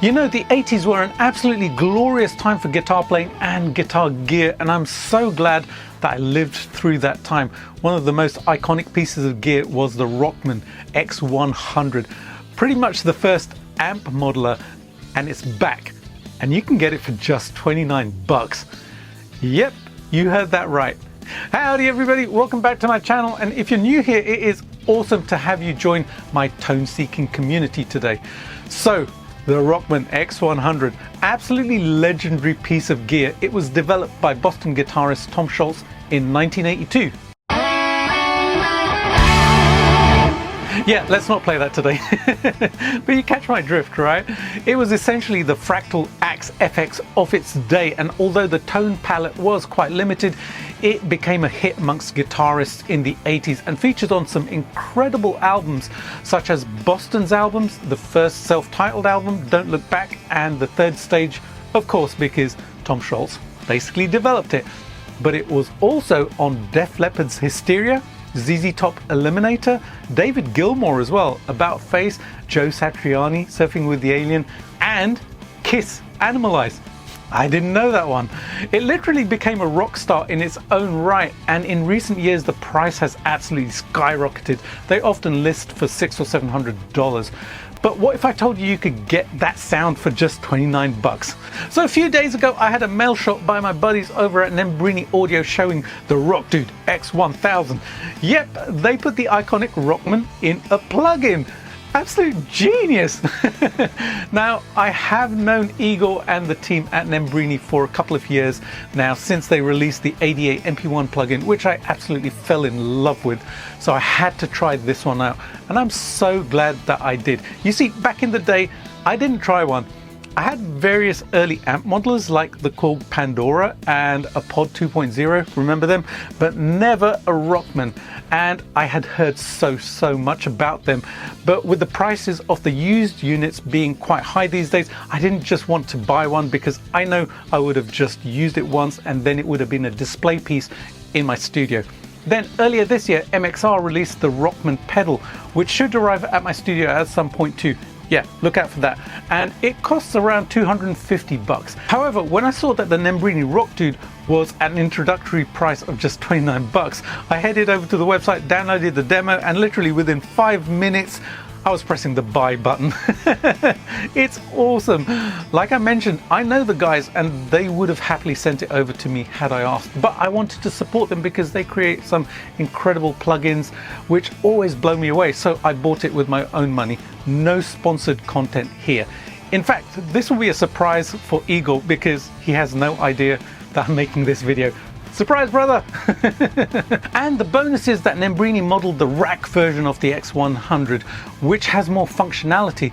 You know, the 80s were an absolutely glorious time for guitar playing and guitar gear, and I'm so glad that I lived through that time. One of the most iconic pieces of gear was the Rockman X100, pretty much the first amp modeler, and it's back, and you can get it for just 29 bucks. Yep, you heard that right. Howdy everybody, welcome back to my channel, and if you're new here, it is awesome to have you join my tone-seeking community today. So, the Rockman X100, absolutely legendary piece of gear. It was developed by Boston guitarist Tom Scholz in 1982. Yeah, let's not play that today. But you catch my drift, right? It was essentially the fractal Axe FX of its day, and although the tone palette was quite limited, it became a hit amongst guitarists in the 80s and featured on some incredible albums such as Boston's Albums, the first self-titled album, Don't Look Back, and The Third Stage, of course, because Tom Scholz basically developed it. But it was also on Def Leppard's Hysteria, ZZ Top Eliminator, David Gilmour as well, About Face, Joe Satriani, Surfing with the Alien, and Kiss Animalize. I didn't know that one. It literally became a rock star in its own right, and in recent years the price has absolutely skyrocketed. They often list for $600 or $700. But what if I told you you could get that sound for just 29 bucks? So a few days ago I had a mail shot by my buddies over at Nembrini Audio showing the Rockdude X1000. Yep, they put the iconic Rockman in a plug-in. Absolute genius! Now, I have known Igor and the team at Nembrini for a couple of years now, since they released the ADA MP1 plugin, which I absolutely fell in love with. So I had to try this one out, and I'm so glad that I did. You see, back in the day, I didn't try one. I had various early amp modelers like the Korg Pandora and a Pod 2.0, remember them? But never a Rockman, and I had heard so much about them. But with the prices of the used units being quite high these days, I didn't just want to buy one because I know I would have just used it once and then it would have been a display piece in my studio. Then earlier this year, MXR released the Rockman pedal, which should arrive at my studio at some point too. Yeah, look out for that. And it costs around 250 bucks. However, when I saw that the Nembrini Rockdude was at an introductory price of just 29 bucks, I headed over to the website, downloaded the demo, and literally within 5 minutes, I was pressing the buy button. It's awesome. Like I mentioned, I know the guys and they would have happily sent it over to me had I asked, but I wanted to support them because they create some incredible plugins which always blow me away. So I bought it with my own money. No sponsored content here. In fact, this will be a surprise for Igor because he has no idea that I'm making this video. Surprise, brother! And the bonus is that Nembrini modeled the rack version of the X100, which has more functionality.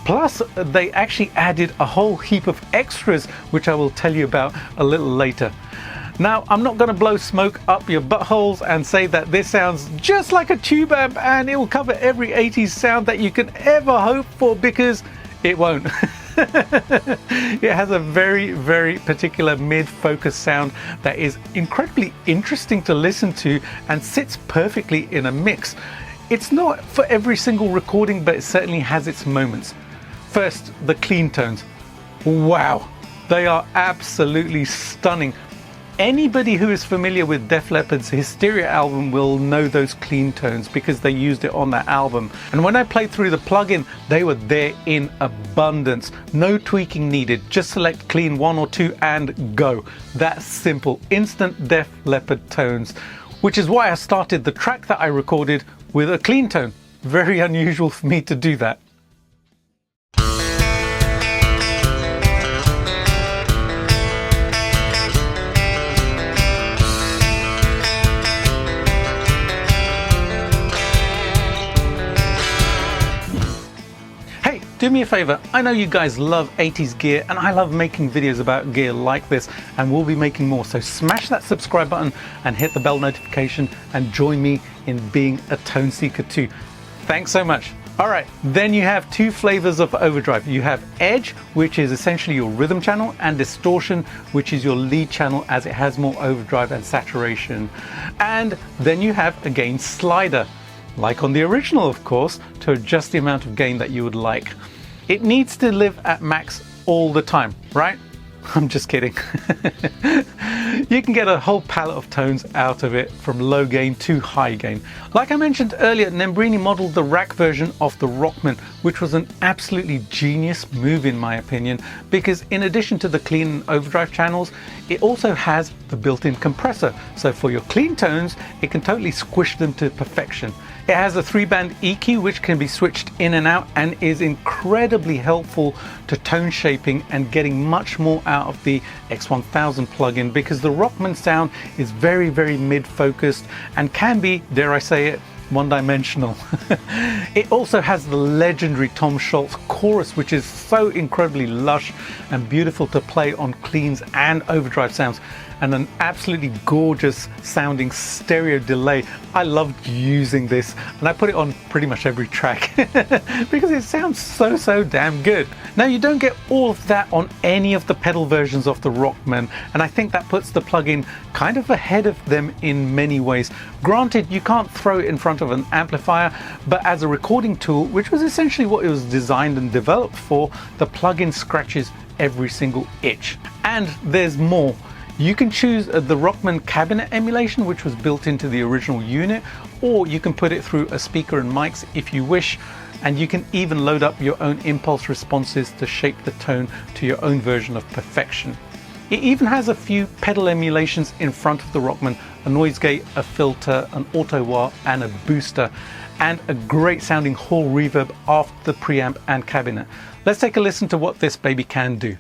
Plus, they actually added a whole heap of extras, which I will tell you about a little later. Now, I'm not going to blow smoke up your buttholes and say that this sounds just like a tube amp and it will cover every 80s sound that you can ever hope for, because it won't. It has a very particular mid-focus sound that is incredibly interesting to listen to and sits perfectly in a mix. It's not for every single recording, but it certainly has its moments. First, the clean tones. Wow, they are absolutely stunning. Anybody who is familiar with Def Leppard's Hysteria album will know those clean tones because they used it on that album. And when I played through the plugin, they were there in abundance. No tweaking needed, just select clean 1 or 2 and go. That's simple, instant Def Leppard tones, which is why I started the track that I recorded with a clean tone. Very unusual for me to do that. Do me a favor, I know you guys love 80s gear and I love making videos about gear like this, and we'll be making more, so smash that subscribe button and hit the bell notification and join me in being a tone seeker too. Thanks so much. Alright, then you have two flavors of overdrive. You have edge, which is essentially your rhythm channel, and distortion, which is your lead channel as it has more overdrive and saturation. And then you have a gain slider, like on the original of course, to adjust the amount of gain that you would like. It needs to live at max all the time, right? I'm just kidding. You can get a whole palette of tones out of it, from low gain to high gain. Like I mentioned earlier, Nembrini modeled the rack version of the Rockman, which was an absolutely genius move in my opinion, because in addition to the clean and overdrive channels, it also has the built-in compressor. So for your clean tones, it can totally squish them to perfection. It has a 3-band EQ which can be switched in and out and is incredibly helpful to tone shaping and getting much more out of the X1000 plugin, because the Rockman sound is very, very mid-focused and can be, dare I say it, one-dimensional. It also has the legendary Tom Scholz chorus, which is so incredibly lush and beautiful to play on cleans and overdrive sounds, and an absolutely gorgeous sounding stereo delay. I loved using this and I put it on pretty much every track because it sounds so damn good. Now, you don't get all of that on any of the pedal versions of the Rockman, and I think that puts the plugin kind of ahead of them in many ways. Granted, you can't throw it in front of an amplifier, but as a recording tool, which was essentially what it was designed and developed for, the plugin scratches every single itch. And there's more. You can choose the Rockman cabinet emulation, which was built into the original unit, or you can put it through a speaker and mics if you wish, and you can even load up your own impulse responses to shape the tone to your own version of perfection. It even has a few pedal emulations in front of the Rockman, a noise gate, a filter, an auto wah, and a booster, and a great sounding hall reverb after the preamp and cabinet. Let's take a listen to what this baby can do.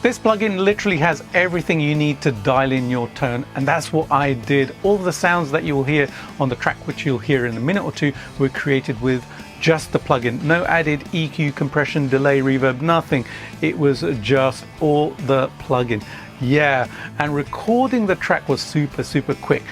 This plugin literally has everything you need to dial in your tone, and that's what I did. All the sounds that you will hear on the track, which you'll hear in a minute or two, were created with just the plugin. No added EQ, compression, delay, reverb, nothing. It was just all the plugin. Yeah, and recording the track was super quick.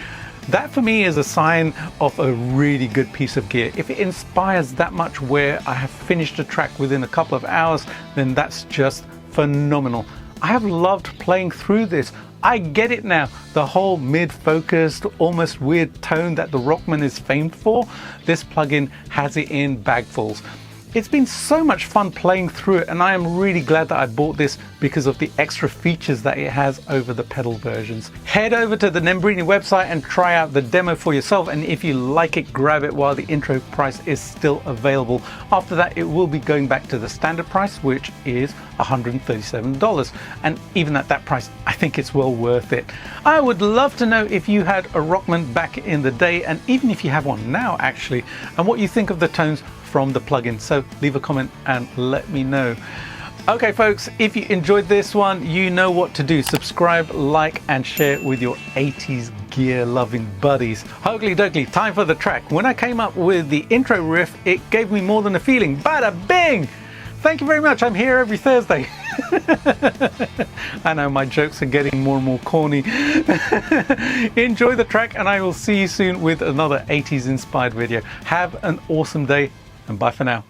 That for me is a sign of a really good piece of gear. If it inspires that much where I have finished a track within a couple of hours, then that's just phenomenal. I have loved playing through this. I get it now, the whole mid-focused, almost weird tone that the Rockman is famed for. This plugin has it in bagfuls. It's been so much fun playing through it, and I am really glad that I bought this because of the extra features that it has over the pedal versions. Head over to the Nembrini website and try out the demo for yourself, and if you like it, grab it while the intro price is still available. After that, it will be going back to the standard price, which is $137, and even at that price, I think it's well worth it. I would love to know if you had a Rockman back in the day, and even if you have one now actually, and what you think of the tones from the plugin. So leave a comment and let me know. Okay folks, if you enjoyed this one, you know what to do. Subscribe, like and share with your 80s gear loving buddies. Hoagly doagly, time for the track. When I came up with the intro riff, it gave me more than a feeling. Bada bing! Thank you very much. I'm here every Thursday. I know my jokes are getting more and more corny. Enjoy the track, and I will see you soon with another 80s inspired video. Have an awesome day, and bye for now.